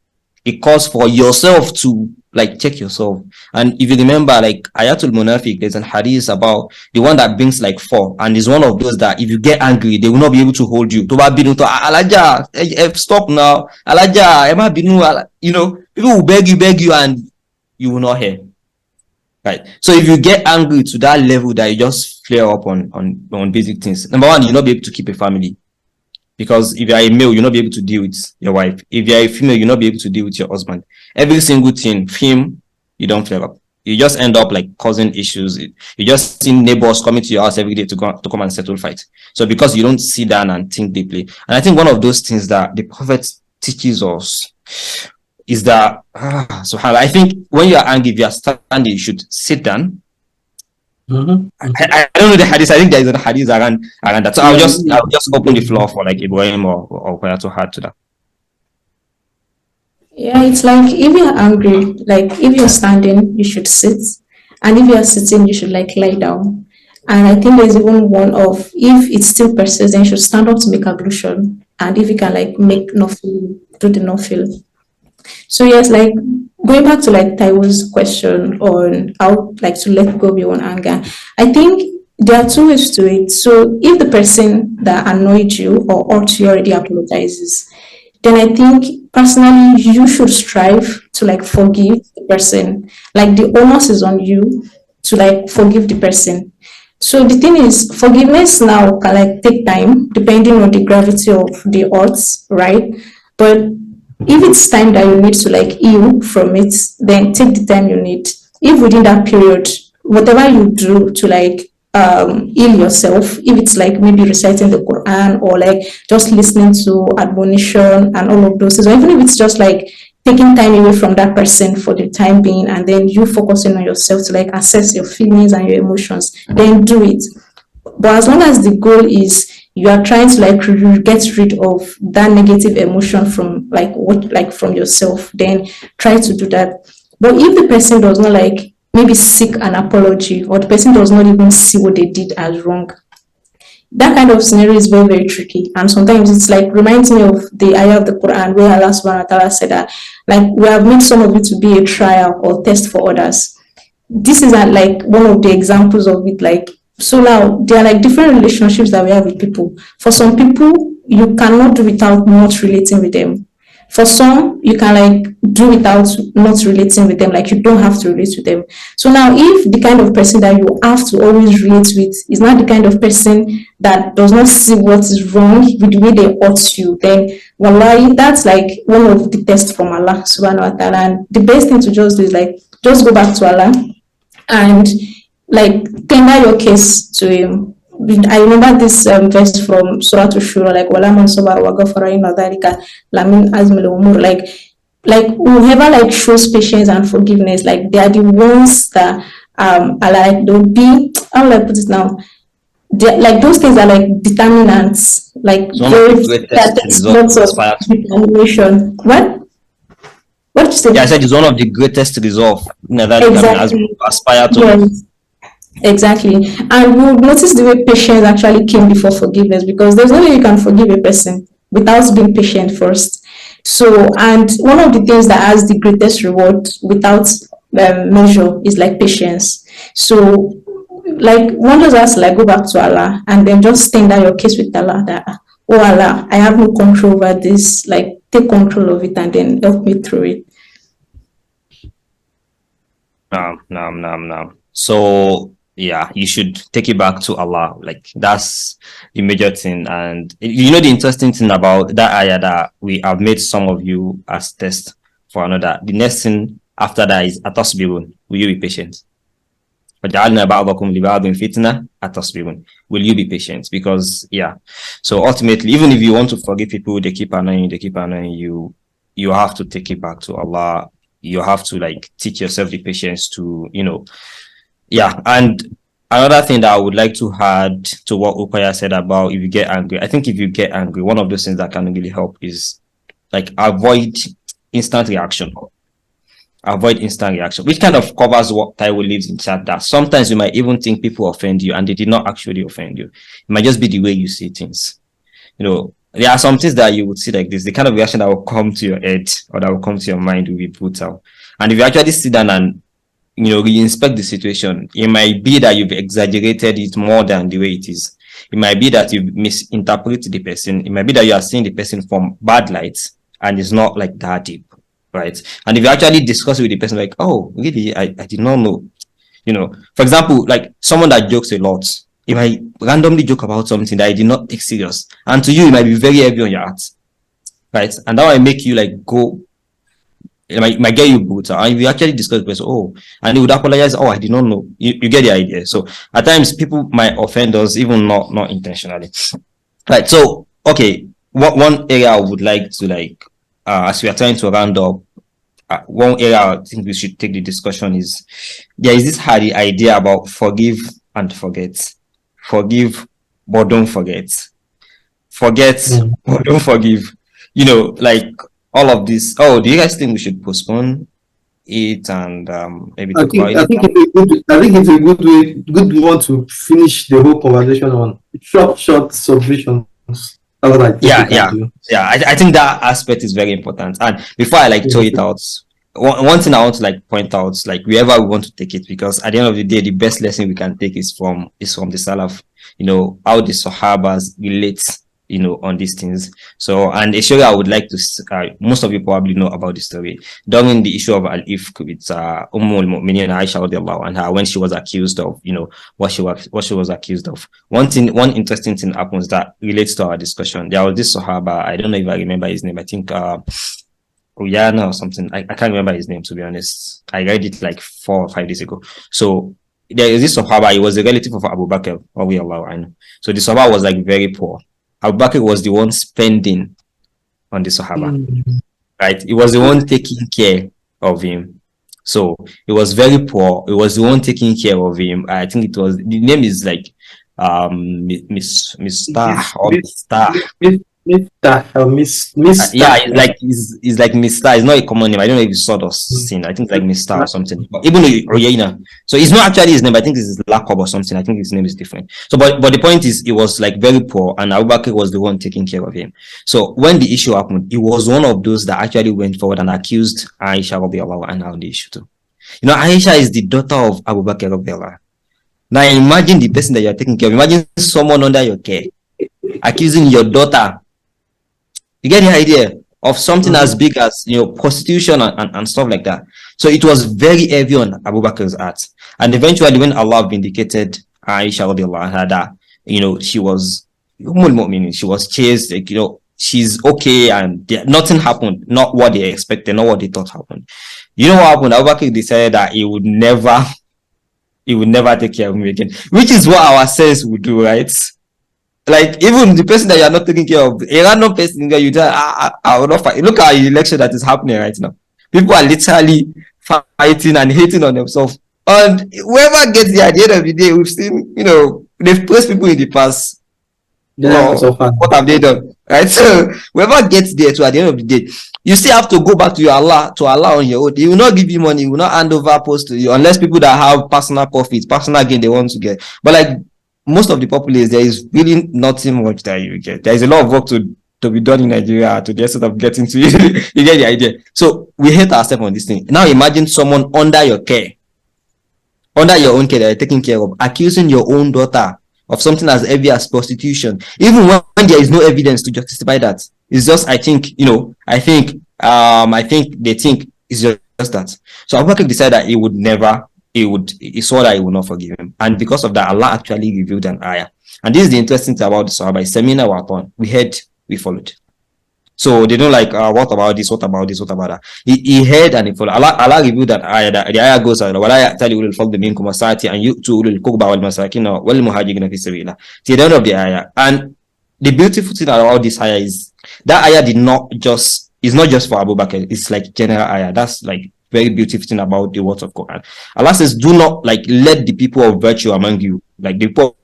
it calls for yourself to like check yourself. And if you remember, like Ayatul Munafiq, there's an hadith about the one that brings like 4, and is one of those that if you get angry, they will not be able to hold you. Alaja, stop now. Alaja, Emma Binu, people will beg you and you will not hear. Right. So if you get angry to that level that you just flare up on basic things, number one, you'll not be able to keep a family. Because if you're a male, you'll not be able to deal with your wife. If you're a female, you'll not be able to deal with your husband. Every single thing, you don't flare up. You just end up like causing issues. You just see neighbors coming to your house every day to come and settle fight. So because you don't sit down and think deeply. And I think one of those things that the Prophet teaches us is that, I think when you are angry, if you are standing, you should sit down. Mm-hmm. I don't know the hadith. I think there is a hadith around that. So I'll just open the floor for like Ibrahim or where to add to that.
Yeah, it's like if you're angry, like if you're standing, you should sit, and if you're sitting, you should like lie down. And I think there's even one of, if it still persists, then you should stand up to make ablution, and if you can like make nafil, do the nafil. So yes, like going back to like Taiwo's question on how like to let go of your own anger, I think there are 2 ways to it. So if the person that annoyed you or hurt you already apologizes, then I think personally you should strive to like forgive the person. Like the onus is on you to like forgive the person. So the thing is, forgiveness now can like take time depending on the gravity of the hurts, right? But if it's time that you need to like heal from it, then take the time you need. If within that period, whatever you do to like heal yourself, if it's like maybe reciting the Quran or like just listening to admonition and all of those things, or even if it's just like taking time away from that person for the time being, and then you focusing on yourself to like assess your feelings and your emotions, then do it. But as long as the goal is you are trying to like get rid of that negative emotion from from yourself, then try to do that. But if the person does not like maybe seek an apology, or the person does not even see what they did as wrong, that kind of scenario is very, very tricky. And sometimes it's like reminds me of the ayah of the Quran where Allah subhanahu wa ta'ala said that like we have made some of it to be a trial or test for others. This is like one of the examples of it. Like, so now there are like different relationships that we have with people. For some people, you cannot do without not relating with them. For some, you can like do without not relating with them, like you don't have to relate with them. So now if the kind of person that you have to always relate with is not the kind of person that does not see what is wrong with the way they hurt you, then wallahi, that's like one of the tests from Allah subhanahu wa ta'ala. And the best thing to just do is like just go back to Allah and like tender your case to him. I remember this verse from Surah Shura, like "Wala man sabar wa ghafara inna dhalika lamin azmil umur." Like whoever like shows patience and forgiveness, like they are the ones that are like they'll be. How will I put it now? Like those things are like determinants. Like that takes lots of determination. What did you say?
Yeah, I said it's one of the greatest resolve.
Exactly.
Aspire to.
Yes. Exactly. And we'll notice the way patience actually came before forgiveness, because there's no way you can forgive a person without being patient first. So, and one of the things that has the greatest reward without measure is like patience. So, like one just has to like go back to Allah and then just tender your case with Allah that, oh Allah, I have no control over this. Like take control of it and then help me through it.
No. So yeah, you should take it back to Allah. Like that's the major thing. And you know the interesting thing about that ayah that we have made some of you as test for another. The next thing after that is atasbirun. Will you be patient? Will you be patient? Because yeah. So ultimately, even if you want to forgive people, they keep annoying you. You have to take it back to Allah. You have to like teach yourself the patience to, yeah. And another thing that I would like to add to what Upaya said about if you get angry, I think if you get angry, one of those things that can really help is like avoid instant reaction. Which kind of covers what Taiwo leaves in chat, that sometimes you might even think people offend you and they did not actually offend you. It might just be the way you see things. There are some things that you would see like this. The kind of reaction that will come to your head or that will come to your mind will be brutal. And if you actually sit down and re-inspect the situation, it might be that you've exaggerated it more than the way it is. It might be that you've misinterpreted the person. It might be that you are seeing the person from bad lights and it's not like that deep, right? And if you actually discuss it with the person, like, oh, really, I did not know. For example, like someone that jokes a lot, it might randomly joke about something that I did not take serious. And to you, it might be very heavy on your heart, right? And that might make you like go, it might get you brutal. And if you actually discuss the person, oh, and they would apologize, oh, I did not know. You get the idea. So at times people might offend us, even not intentionally. Right. So, okay. One area I would like to like, as we are trying to round up, one area I think we should take the discussion is, there is this hardy idea about forgive and forget. Forgive, but don't forget. Forget, but don't forgive. Like all of this. Oh, do you guys think we should postpone it and maybe talk about it?
I think it's a good one to finish the whole conversation on short submissions.
Yeah. I think that aspect is very important. And before I like throw it out, one thing I want to like point out, like wherever we want to take it, because at the end of the day, the best lesson we can take is from the Salaf. How the Sahabas relate, on these things. So, and a story I would like to, most of you probably know about the story during the issue of Al-Ifk with Ummul-Mu'minin Aisha radiallahu anha, when she was accused of, what she was accused of. One interesting thing happens that relates to our discussion. There was this Sahaba, I don't know if I remember his name. I think Uyana or something. I can't remember his name, to be honest. I read it like 4 or 5 days ago. So there is this Sahaba, he was a relative of Abu Bakr. So the Sahaba was like very poor. Abu Bakr was the one spending on the Sahaba. right? It was the one taking care of him. So he was very poor. It was the one taking care of him. I think it was, the name is like Mr. or Mr.
Mr.
Yeah,
Mr.
it's like Mr. It's not a common name. I don't know if it's sort of seen. I think it's like Mr. or something. But even Oyena. So it's not actually his name. I think it's Lakob or something. I think his name is different. So but the point is, it was like very poor, and Abubakar was the one taking care of him. So when the issue happened, he was one of those that actually went forward and accused Aisha radiallahu anha on the issue too. You know, Aisha is the daughter of Abubakar radiallahu. Now imagine the person that you're taking care of. Imagine someone under your care accusing your daughter. You get the idea of something as big as, you know, prostitution and stuff like that. So it was very heavy on Abu Bakr's heart. And eventually, when Allah vindicated Aisha radiallahu anha, that, you know, she was chased, like, you know, she's okay, and nothing happened, not what they expected, not what they thought happened. You know what happened? Abu Bakr decided that he would never take care of me again, which is what our saints would do, right? Like, even the person that you are not taking care of, a random person, you just, I will not fight. Look at the election that is happening right now. People are literally fighting and hating on themselves. And whoever gets there at the end of the day, we've seen, you know, they've placed people in the past.
Yeah, so
what have they done? Right? So whoever gets there to at the end of the day, you still have to go back to Allah on your own. He will not give you money, he will not hand over post to you, unless people that have personal profits, personal gain they want to get. But like most of the populace, there is really nothing much that you get. There is a lot of work to be done in Nigeria to get sort of getting to you. You get the idea. So we hate ourselves on this thing. Now imagine someone under your care, under your own care that you're taking care of, accusing your own daughter of something as heavy as prostitution, even when there is no evidence to justify that. It's just, I think they think it's just that. So Abu Bakr decided that he swore that he would not forgive him. And because of that, Allah actually revealed an ayah. And this is the interesting thing about the Sahaba. Semina wa upon. We heard, we followed. So they don't like, what about this? What about this? What about that? He heard and he followed. Allah revealed that ayah. The ayah goes, وَلَا يَأْتَلِ أُولُو الْفَضْلِ مِنْكُمْ وَالسَّعَةِ أَنْ يُؤْتُوا أُولُو الْقُرْبَى وَالْمَسَاكِينَ وَالْمُهَاجِرِينَ فِي سَبِيلِ اللَّهِ. To the end of the ayah. And the beautiful thing about this ayah is that ayah is not just for Abu Bakr. It's like general ayah. That's like very beautiful thing about the words of Quran. Allah says, do not like let the people of virtue among you, like the people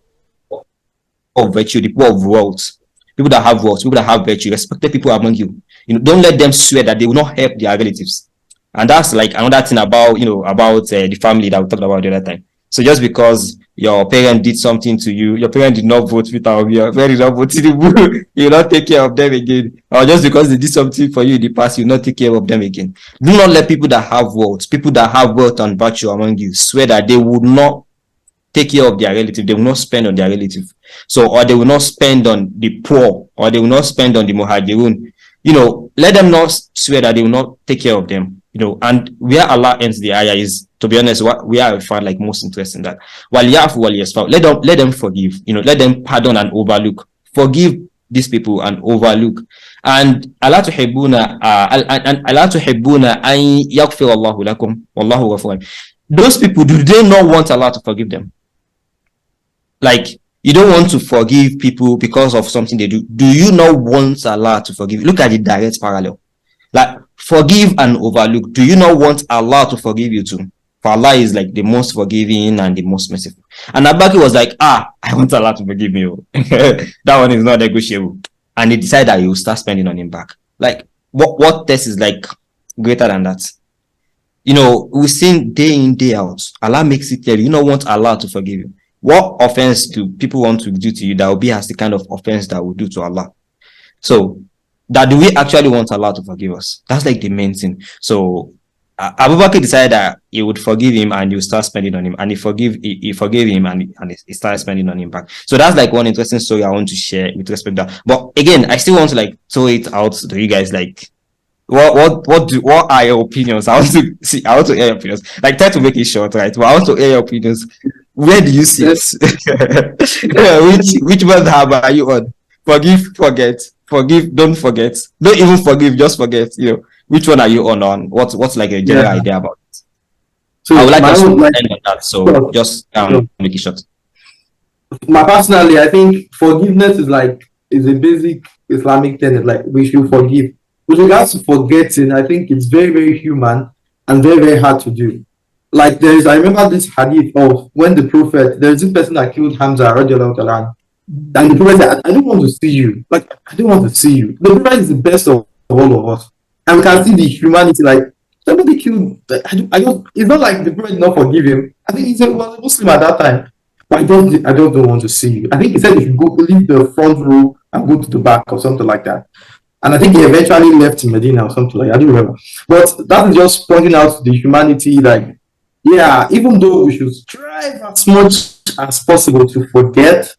of virtue, the people of wealth, people that have wealth, people that have virtue, respected people among you. You know, don't let them swear that they will not help their relatives. And that's like another thing about, you know, about the family that we talked about the other time. So just because your parent did something to you, your parent did not vote with your parent did not vote Tinubu, you will not take care of them again. Or just because they did something for you in the past, you will not take care of them again. Do not let people that have wealth and virtue among you, swear that they would not take care of their relative, they will not spend on their relative. So, or they will not spend on the poor, or they will not spend on the muhajirun. You know, let them not swear that they will not take care of them. You know, and where Allah ends the ayah is, to be honest, what we are found like most interesting, that let them forgive, you know, let them pardon and overlook. Forgive these people and overlook. And Allah tuhibbuna an yaghfir Allahu lakum wallahu ghafurun. Those people, do they not want Allah to forgive them? Like, you don't want to forgive people because of something they do. Do you not want Allah to forgive? Look at the direct parallel. Like, forgive and overlook. Do you not want Allah to forgive you too? For Allah is like the most forgiving and the most merciful. And Abu Bakr was like, I want Allah to forgive me. That one is not negotiable. And he decided that he will start spending on him back. Like, what test is like greater than that? You know, we've seen day in, day out. Allah makes it clear, you don't want Allah to forgive you. What offense do people want to do to you that will be as the kind of offense that will do to Allah? So, that do we actually want Allah to forgive us? That's like the main thing. So Abu Bakr decided that he would forgive him and he would start spending on him, and he forgave him and he started spending on him back. So that's like one interesting story I want to share with respect to that. But again, I still want to like throw it out to you guys, like what are your opinions? I want to hear your opinions. Like, try to make it short, right? But I want to hear your opinions. Where do you see it? which madhab are you on? Forgive, forget. Forgive, don't forget. Don't even forgive, just forget. You know, which one are you on? What's like a general idea about it? So I would like us to end on that. So just make it short.
Personally, I think forgiveness is a basic Islamic tenet. Like, we should forgive. with regards to forgetting, I think it's very, very human and very, very hard to do. Like I remember this hadith of when the prophet, there's this person that killed Hamza, radiallahu ta'ala, and the prophet said, I don't want to see you. Like, I don't want to see you. The prophet is the best of all of us. And we can see the humanity, like, somebody killed, I don't, it's not like the prophet did not forgive him. I think he said he was a Muslim at that time. But I don't want to see you. I think he said if you go leave the front row and go to the back or something like that. And I think he eventually left Medina or something like that. I don't remember. But that is just pointing out the humanity, like, yeah, even though we should strive as much as possible to forget,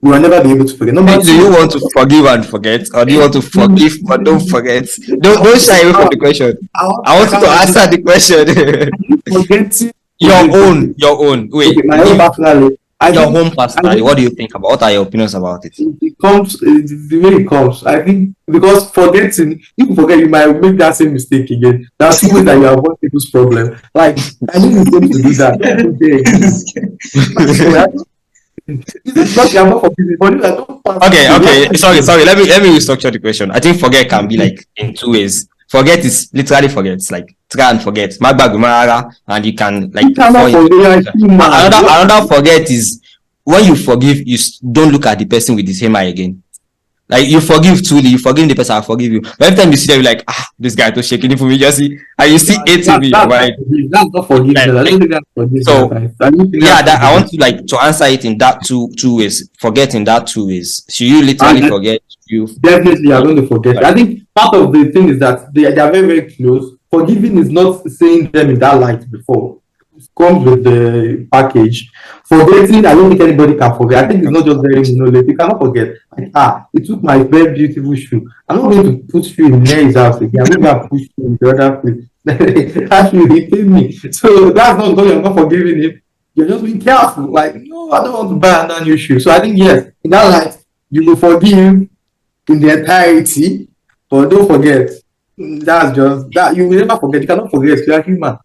we will never be able to forget.
Do you want to forgive and forget, or do you want to forgive but don't forget? Don't shy away from the question. I want you to answer the question. Your own. Wait,
okay, my own personally.
Your home personally. What do you think about? What are your opinions about it?
It comes the way it comes. I think because forgetting, if you forget, you might make that same mistake again. That's the way that you avoid people's problem. Like I need you to do that every day. It's not you're not forgiving, but I don't pass.
Okay. Sorry. Let me restructure the question. I think forget can be like in two ways. Forget is literally forget. It's like try and forget. And you can like
You cannot forget.
another forget is when you forgive, you don't look at the person with the same eye again. Like you forgive truly, you forgive the person, I forgive you. But every time you see them, you're like, this guy was shaking it for me, just see, and you see it to me, right?
That's not forgiveness. I don't think that's forgiveness.
So that I want to like to answer it in that two ways. Forget in that two ways. Should you literally forget? You
definitely are going to forget. Right. I think part of the thing is that they are very, very close. Forgiving is not saying them in that light before. It comes with the package. Forgetting, I don't think anybody can forget. I think it's not just very late. You cannot forget. Like, it took my very beautiful shoe. I'm not going to put shoe in Mary's house again. I'm going to push shoe in the other place. Actually, he paid me. So that's not because you're not forgiving him. You're just being careful. Like, no, I don't want to buy another new shoe. So I think, yes, in that light, you will forgive in the entirety, but don't forget. That's just that you will never forget. You cannot forget. You are human.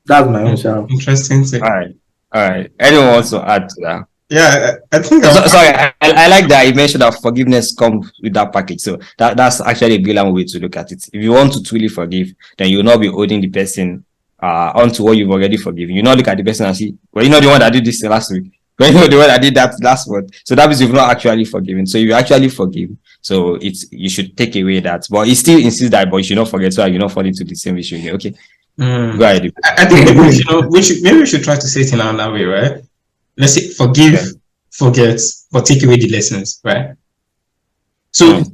That's my own shout.
Interesting thing.
All right. Anyone wants to add to that?
Yeah, I think.
Sorry, I like that you mentioned that forgiveness comes with that package. So that's actually a brilliant way to look at it. If you want to truly forgive, then you will not be holding the person onto what you've already forgiven. You not look at the person and see, well, you're not the one that did this last week. Well, you're the one that did that last month. So that means you've not actually forgiven. So you actually forgive. So you should take away that. But he still insists that, but you should not forget, so you not fall into the same issue again. Okay. Go ahead.
I think maybe we should try to say it in another way, right? Let's say forgive, forget, but take away the lessons, right? So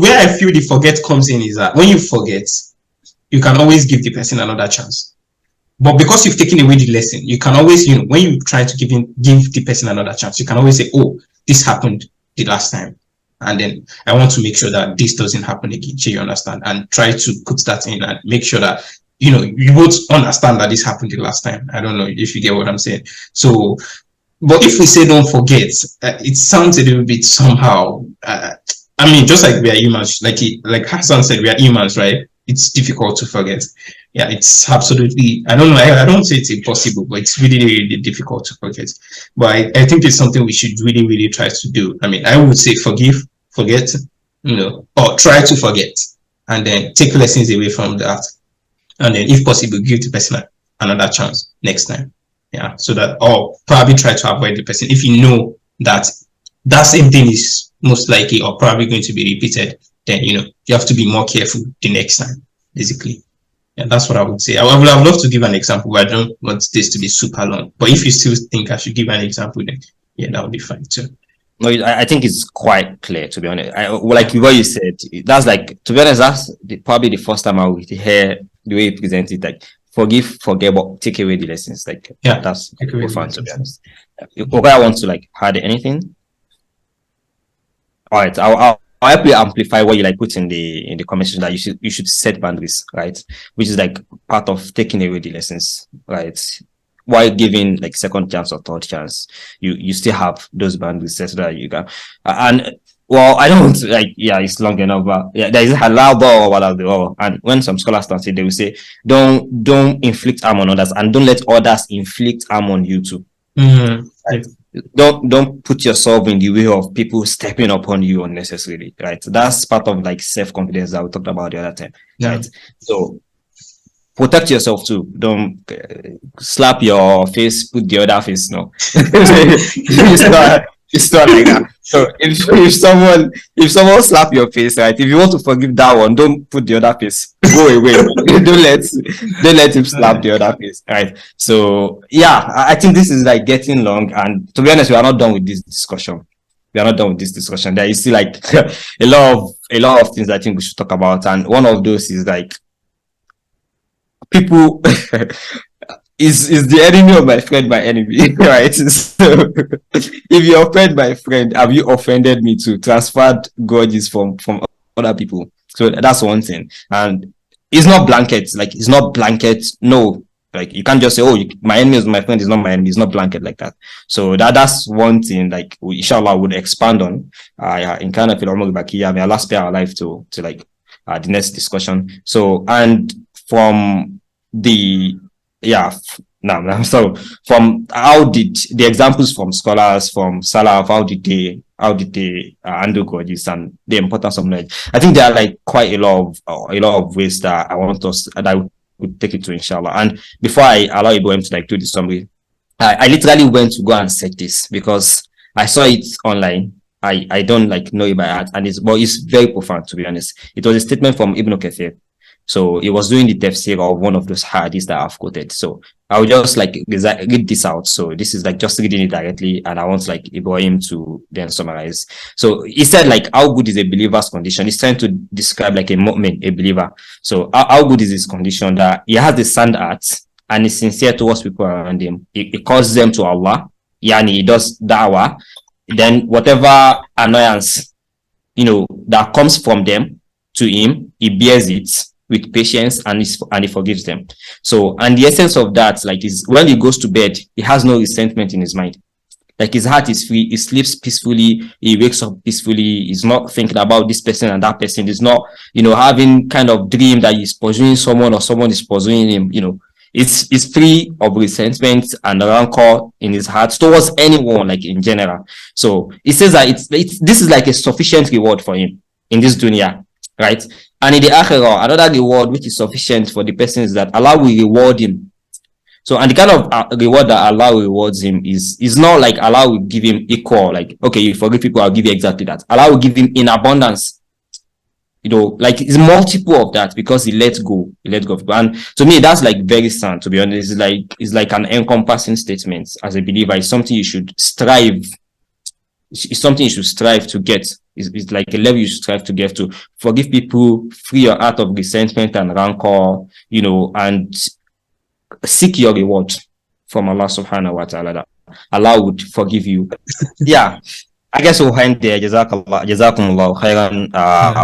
where I feel the forget comes in is that when you forget, you can always give the person another chance. But because you've taken away the lesson, you can always, when you try to give the person another chance, you can always say, oh, this happened the last time. And then I want to make sure that this doesn't happen again. You understand? And try to put that in and make sure that, you both understand that this happened the last time. I don't know if you get what I'm saying. So, but if we say don't forget, it sounds a little bit somehow, just like we are humans, like Hassan said, we are humans, right? It's difficult to forget. Yeah, it's absolutely, I don't know, I don't say it's impossible, but it's really, really difficult to forget. But I think it's something we should really, really try to do. I would say forgive, forget, or try to forget, and then take lessons away from that. And then if possible, give the person another chance next time. Yeah, so that, or probably try to avoid the person. If you know that that same thing is most likely or probably going to be repeated, then, you have to be more careful the next time, basically. Yeah, that's what I would say. I would have loved to give an example, but I don't want this to be super long. But if you still think I should give an example, then yeah, that would be fine too.
No, I think it's quite clear, to be honest. Like what you said, that's like, to be honest, that's probably the first time I would hear the way you present it, like forgive, forget, but take away the lessons. Like, yeah, that's profound, to be honest. Okay, I want to like add anything. All right, I'll help you amplify what you like put in the conversation, that you should set boundaries, right? Which is like part of taking away the lessons, right? While giving like second chance or third chance, you still have those boundaries set so that you can. And well, I don't want to it's long enough, but yeah, there is halal or whatever. And when some scholars start it, they will say, don't inflict harm on others, and don't let others inflict harm on you too.
Mm.
Don't put yourself in the way of people stepping upon you unnecessarily, right? That's part of like self-confidence that we talked about the other time,
Yeah.
right? So protect yourself too. Don't slap your face, put the other face. No, it's not like that. So if someone slap your face, right? If you want to forgive that one, don't put the other face. Go away. don't let him slap the other face, right? So yeah, I think this is like getting long, and to be honest, we are not done with this discussion. We are not done with this discussion. There is still like a lot of things I think we should talk about, and one of those is like people is the enemy of my friend my enemy, right? So if you offend my friend, have you offended me to transferred grudges from other people? So that's one thing. And it's not blanket, like it's not blanket, no. Like you can't just say, oh, my enemy is my friend, is not my enemy. It's not blanket like that. So that's one thing like we inshallah would expand on. In kind of may Allah spare our life to like the next discussion. So and from the so from how did the examples from scholars from Salaf, how did they handle grudges and the importance of knowledge? I think there are like quite a lot of ways that I want us that I would take it to inshallah. And before I allow Ibrahim to like do the summary, I literally went to go and search this because I saw it online. I don't like know it by heart, and it's very profound to be honest. It was a statement from Ibn Kathir. So he was doing the tafsir of one of those hadiths that I've quoted. So I will just like read this out. So this is like just reading it directly, and I want like Ibrahim to then summarize. So he said like how good is a believer's condition? He's trying to describe like a mu'min, a believer. So how good is his condition? That he has the sound heart and is sincere towards people around him. He calls them to Allah. Yani he does da'wah. Then whatever annoyance that comes from them to him, he bears it with patience and he forgives them. So, and the essence of that, like, is when he goes to bed, he has no resentment in his mind. Like his heart is free, he sleeps peacefully, he wakes up peacefully, he's not thinking about this person and that person, he's not, having kind of dream that he's pursuing someone or someone is pursuing him, it's free of resentment and rancor in his heart towards anyone, like in general. So it says that this is like a sufficient reward for him in this dunya, right? And in the akhirah, another reward which is sufficient for the person is that Allah will reward him. So, and the kind of reward that Allah rewards him is not like Allah will give him equal, like, okay, you forgive people, I'll give you exactly that. Allah will give him in abundance. Like it's multiple of that because he let go of people. And to me, that's like very sound, to be honest. It's like an encompassing statement as a believer. It's something you should strive. It's something you should strive to get. It's like a level you should strive to get to. Forgive people, free your heart of resentment and rancor, and seek your reward from Allah subhanahu wa ta'ala. Allah would forgive you. Yeah. I guess we'll end there. Jazakumullah khairan.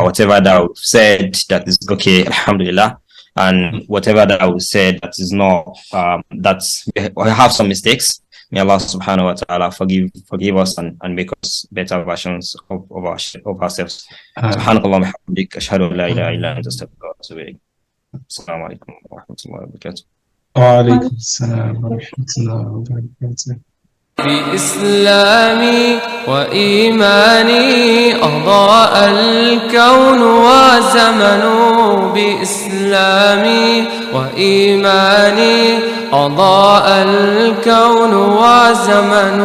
Whatever that we've said that is okay, alhamdulillah. And whatever that we said that is not, we have some mistakes. May Allah subhanahu wa ta'ala forgive us and make us better versions of ourselves. Subhanakallah wa bihamdik, ashhadu an la ilaha illa anta astaghfiruka wa atubu ilayk. Assalamu alaikum wa rahmatullahi wa barakatuh.
Wa alaikum assalam wa rahmatullahi wa barakatuh.
بإسلامي وإيماني أضاء الكون وزمن بإسلامي وإيماني أضاء الكون وزمن